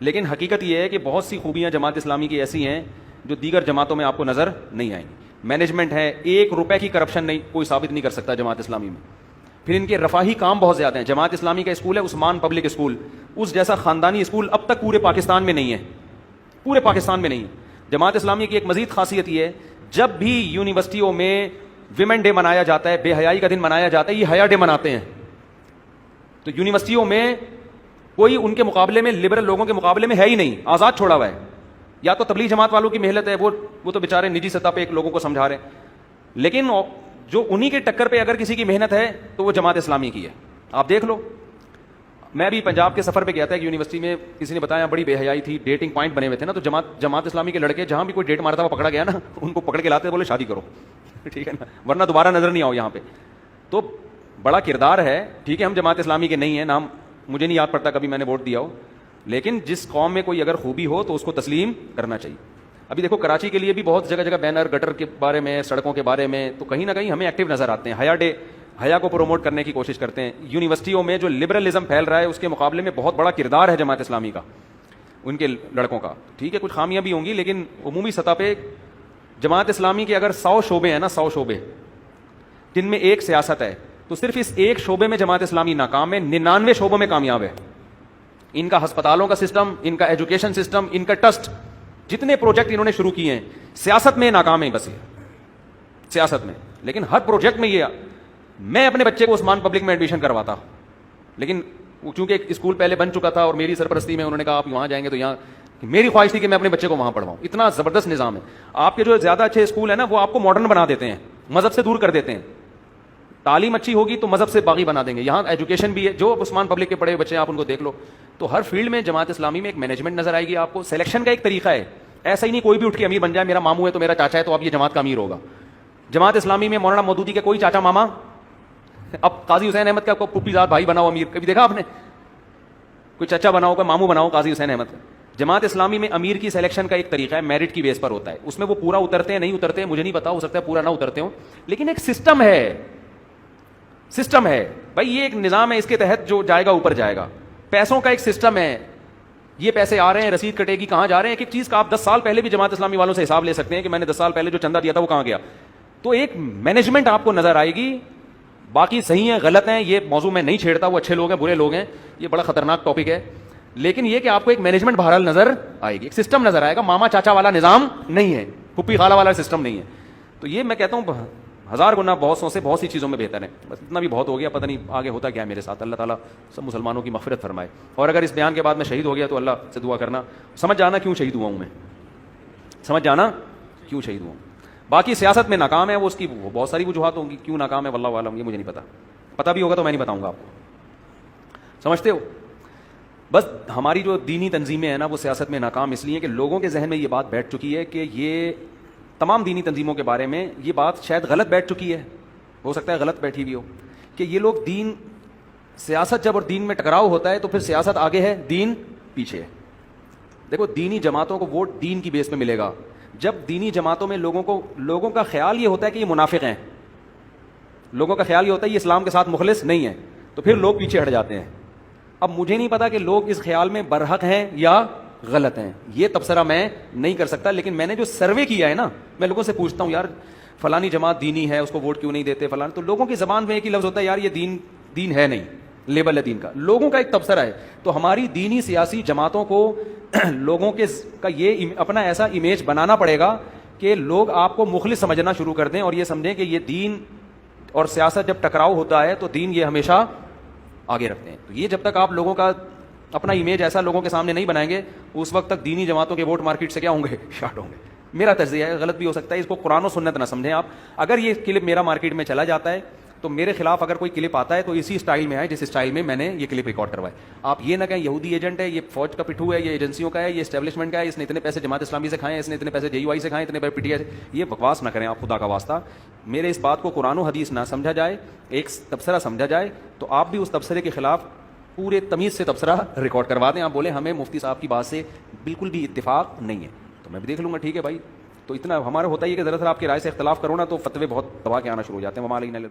لیکن حقیقت یہ ہے کہ بہت سی خوبیاں جماعت اسلامی کی ایسی ہیں جو دیگر جماعتوں میں آپ کو نظر نہیں آئیں گی. مینجمنٹ ہے, 1 روپے کی کرپشن نہیں کوئی ثابت نہیں کر سکتا جماعت اسلامی میں. پھر ان کے رفاہی کام بہت زیادہ ہیں. جماعت اسلامی کا اسکول ہے عثمان پبلک اسکول, اس جیسا خاندانی اسکول اب تک پورے پاکستان میں نہیں ہے, پورے پاکستان میں نہیں ہے. جماعت اسلامی کی ایک مزید خاصیت یہ ہے, جب بھی یونیورسٹیوں میں ویمن ڈے منایا جاتا ہے, بے حیائی کا دن منایا جاتا ہے, یہ حیا ڈے مناتے ہیں. تو یونیورسٹیوں میں کوئی ان کے مقابلے میں لبرل لوگوں کے مقابلے میں ہے ہی نہیں, آزاد چھوڑا ہوا ہے. یا تو تبلیغ جماعت والوں کی محنت ہے, وہ تو بیچارے نجی سطح پہ ایک لوگوں کو سمجھا رہے ہیں, لیکن جو انہی کے ٹکر پہ اگر کسی کی محنت ہے تو وہ جماعت اسلامی کی ہے. آپ دیکھ لو, میں بھی پنجاب کے سفر پہ گیا تھا, ایک یونیورسٹی میں کسی نے بتایا بڑی بے حیائی تھی, ڈیٹنگ پوائنٹ بنے ہوئے تھے نا, تو جماعت اسلامی کے لڑکے جہاں بھی کوئی ڈیٹ مارتا ہوا پکڑا گیا نا, ان کو پکڑ کے لاتے بولے شادی کرو, ٹھیک ہے نا, ورنہ دوبارہ نظر نہیں آؤ یہاں پہ. تو بڑا کردار ہے. ٹھیک ہے ہم جماعت اسلامی کے نہیں ہیں, نام مجھے نہیں یاد پڑتا کبھی میں نے ووٹ دیا ہو, لیکن جس قوم میں کوئی اگر خوبی ہو تو اس کو تسلیم کرنا چاہیے. ابھی دیکھو کراچی کے لیے بھی بہت جگہ جگہ بینر گٹر کے بارے میں, سڑکوں کے بارے میں, تو کہیں نہ کہیں ہمیں ایکٹیو نظر آتے ہیں. حیا ڈے, حیا کو پروموٹ کرنے کی کوشش کرتے ہیں. یونیورسٹیوں میں جو لبرلزم پھیل رہا ہے اس کے مقابلے میں بہت بڑا کردار ہے جماعت اسلامی کا, ان کے لڑکوں کا. ٹھیک ہے کچھ خامیاں بھی ہوں گی, لیکن عمومی سطح پہ جماعت اسلامی کے اگر 100 شعبے ہیں نا, 100 شعبے جن میں ایک سیاست ہے, تو صرف اس ایک شعبے میں جماعت اسلامی ناکام ہے, 99 شعبوں میں کامیاب ہے. ان کا ہسپتالوں کا سسٹم, ان کا ایجوکیشن سسٹم, ان کا ٹرسٹ, جتنے پروجیکٹ انہوں نے شروع کیے ہیں, سیاست میں ناکام ہے بس یہ, سیاست میں. لیکن ہر پروجیکٹ میں یہ, میں اپنے بچے کو عثمان پبلک میں ایڈمیشن کرواتا, لیکن چونکہ ایک اسکول پہلے بن چکا تھا اور میری سرپرستی میں انہوں نے کہا آپ وہاں جائیں گے, تو یہاں میری خواہش تھی کہ میں اپنے بچے کو وہاں پڑھواؤں. اتنا زبردست نظام ہے. آپ کے جو زیادہ اچھے اسکول ہیں نا, وہ آپ کو ماڈرن بنا دیتے ہیں, مذہب سے دور کر دیتے ہیں. تعلیم اچھی ہوگی تو مذہب سے باغی بنا دیں گے. یہاں ایجوکیشن بھی ہے, جو عثمان پبلک کے پڑھے ہوئے بچے ہیں آپ ان کو دیکھ لو, تو ہر فیلڈ میں جماعت اسلامی میں ایک مینجمنٹ نظر آئے گی آپ کو. سلیکشن کا ایک طریقہ ہے, ایسا ہی نہیں کوئی بھی اٹھ کے امیر بن جائے, میرا ماموں ہے تو میرا چاچا ہے تو اب یہ جماعت کا امیر ہوگا. جماعت اسلامی میں مولانا مودودی کا کوئی چاچا ماما, اب قاضی حسین احمد کا پھوپھی زاد بھائی بنا ہو امیر, کبھی دیکھا آپ نے کوئی چچا بناؤ کا ماموں بناؤ قاضی حسین احمد کا. جماعت اسلامی میں امیر کی سلیکشن کا ایک طریقہ ہے, میرٹ کی بیس پر ہوتا ہے. اس میں وہ پورا اترتے ہیں نہیں اترتے ہیں مجھے نہیں پتا, ہو سکتا ہے پورا نہ اترتے ہوں, لیکن ایک سسٹم ہے, سسٹم ہے بھائی. یہ ایک نظام ہے, اس کے تحت جو جائے گا اوپر جائے گا. پیسوں کا ایک سسٹم ہے, یہ پیسے آ رہے ہیں, رسید کٹے گی, کہاں جا رہے ہیں. ایک چیز کا آپ 10 سال پہلے بھی جماعت اسلامی والوں سے حساب لے سکتے ہیں کہ میں نے 10 سال پہلے جو چندہ دیا تھا وہ کہاں گیا. تو ایک مینجمنٹ آپ کو نظر آئے گی. باقی صحیح ہیں غلط ہیں یہ موضوع میں نہیں چھیڑتا, وہ اچھے لوگ ہیں برے لوگ ہیں, یہ بڑا خطرناک ٹاپک ہے. لیکن یہ کہ آپ کو ایک مینجمنٹ بہرحال نظر آئے گی, ایک سسٹم نظر آئے گا. ماما چاچا والا نظام نہیں ہے, پھپھی خالہ والا سسٹم نہیں ہے. تو یہ میں کہتا ہوں 1000 گنا بہت سو سے بہت سی چیزوں میں بہتر ہے. بس اتنا بھی بہت ہو گیا, پتہ نہیں آگے ہوتا کیا میرے ساتھ. اللہ تعالیٰ سب مسلمانوں کی مغفرت فرمائے. اور اگر اس بیان کے بعد میں شہید ہو گیا تو اللہ سے دعا کرنا, سمجھ جانا کیوں شہید ہوا ہوں میں, سمجھ جانا کیوں شہید ہوا ہوں. باقی سیاست میں ناکام ہے, وہ اس کی بہت ساری وجوہات ہوں گی کیوں ناکام ہے, واللہ عالم, یہ مجھے نہیں پتا. پتہ بھی ہوگا تو میں نہیں بتاؤں گا آپ کو, سمجھتے ہو. بس ہماری جو دینی تنظیمیں ہیں نا, وہ سیاست میں ناکام اس لیے کہ لوگوں کے ذہن میں یہ بات بیٹھ چکی ہے کہ یہ تمام دینی تنظیموں کے بارے میں یہ بات شاید غلط بیٹھ چکی ہے, ہو سکتا ہے غلط بیٹھی بھی ہو, کہ یہ لوگ دین سیاست جب اور دین میں ٹکراؤ ہوتا ہے تو پھر سیاست آگے ہے دین پیچھے ہے. دیکھو دینی جماعتوں کو ووٹ دین کی بیس پہ ملے گا. جب دینی جماعتوں میں لوگوں کا خیال یہ ہوتا ہے کہ یہ منافق ہیں, لوگوں کا خیال یہ ہوتا ہے یہ اسلام کے ساتھ مخلص نہیں ہے, تو پھر لوگ پیچھے ہٹ جاتے ہیں. اب مجھے نہیں پتا کہ لوگ اس خیال میں برحق ہیں یا غلط ہیں, یہ تبصرہ میں نہیں کر سکتا. لیکن میں نے جو سروے کیا ہے نا, میں لوگوں سے پوچھتا ہوں یار فلانی جماعت دینی ہے, اس کو ووٹ کیوں نہیں دیتے فلانی, تو لوگوں کی زبان میں ایک ہی لفظ ہوتا ہے یار یہ دین ہے نہیں, لیبل ہے دین کا. لوگوں کا ایک تبصرہ ہے. تو ہماری دینی سیاسی جماعتوں کو لوگوں کا یہ اپنا ایسا امیج بنانا پڑے گا کہ لوگ آپ کو مخلص سمجھنا شروع کر دیں اور یہ سمجھیں کہ یہ دین اور سیاست جب ٹکراؤ ہوتا ہے تو دین یہ ہمیشہ آگے رکھتے ہیں. تو یہ جب تک آپ لوگوں کا اپنا امیج ایسا لوگوں کے سامنے نہیں بنائیں گے, اس وقت تک دینی جماعتوں کے ووٹ مارکیٹ سے کیا ہوں گے, شارٹ ہوں گے. میرا تجزیہ ہے, غلط بھی ہو سکتا ہے, اس کو قرآن و سنت نہ سمجھیں آپ. اگر یہ کلپ میرا مارکیٹ میں چلا جاتا ہے تو میرے خلاف اگر کوئی کلپ آتا ہے تو اسی اسٹائل میں آئے جس اسٹائل میں میں نے یہ کلپ ریکارڈ کروائے. آپ یہ نہ کہیں یہودی ایجنٹ ہے, یہ فوج کا پٹھو ہے, یہ ایجنسیوں کا ہے, یہ اسٹیبلشمنٹ کا ہے, اس نے اتنے پیسے جماعت اسلامی سے کھائے ہیں, اس نے اتنے پیسے جے یو آئی سے کھائے, اتنے پیسے پی ٹی آئی سے. یہ بکواس نہ کریں آپ خدا کا واسطہ. میرے اس بات کو قرآن و حدیث نہ سمجھا جائے, ایک تبصرہ سمجھا جائے, تو آپ بھی اس تبصرے کے خلاف پورے تمیز سے تبصرہ ریکارڈ کروا دیں. آپ بولیں ہمیں مفتی صاحب کی بات سے بالکل بھی اتفاق نہیں ہے, تو میں بھی دیکھ لوں گا, ٹھیک ہے بھائی. تو اتنا ہمارا ہوتا ہی ہے کہ ذرا آپ کی رائے سے اختلاف کرو نا تو فتوے بہت دبا کے آنا شروع ہو جاتے ہیں. وما علینا الا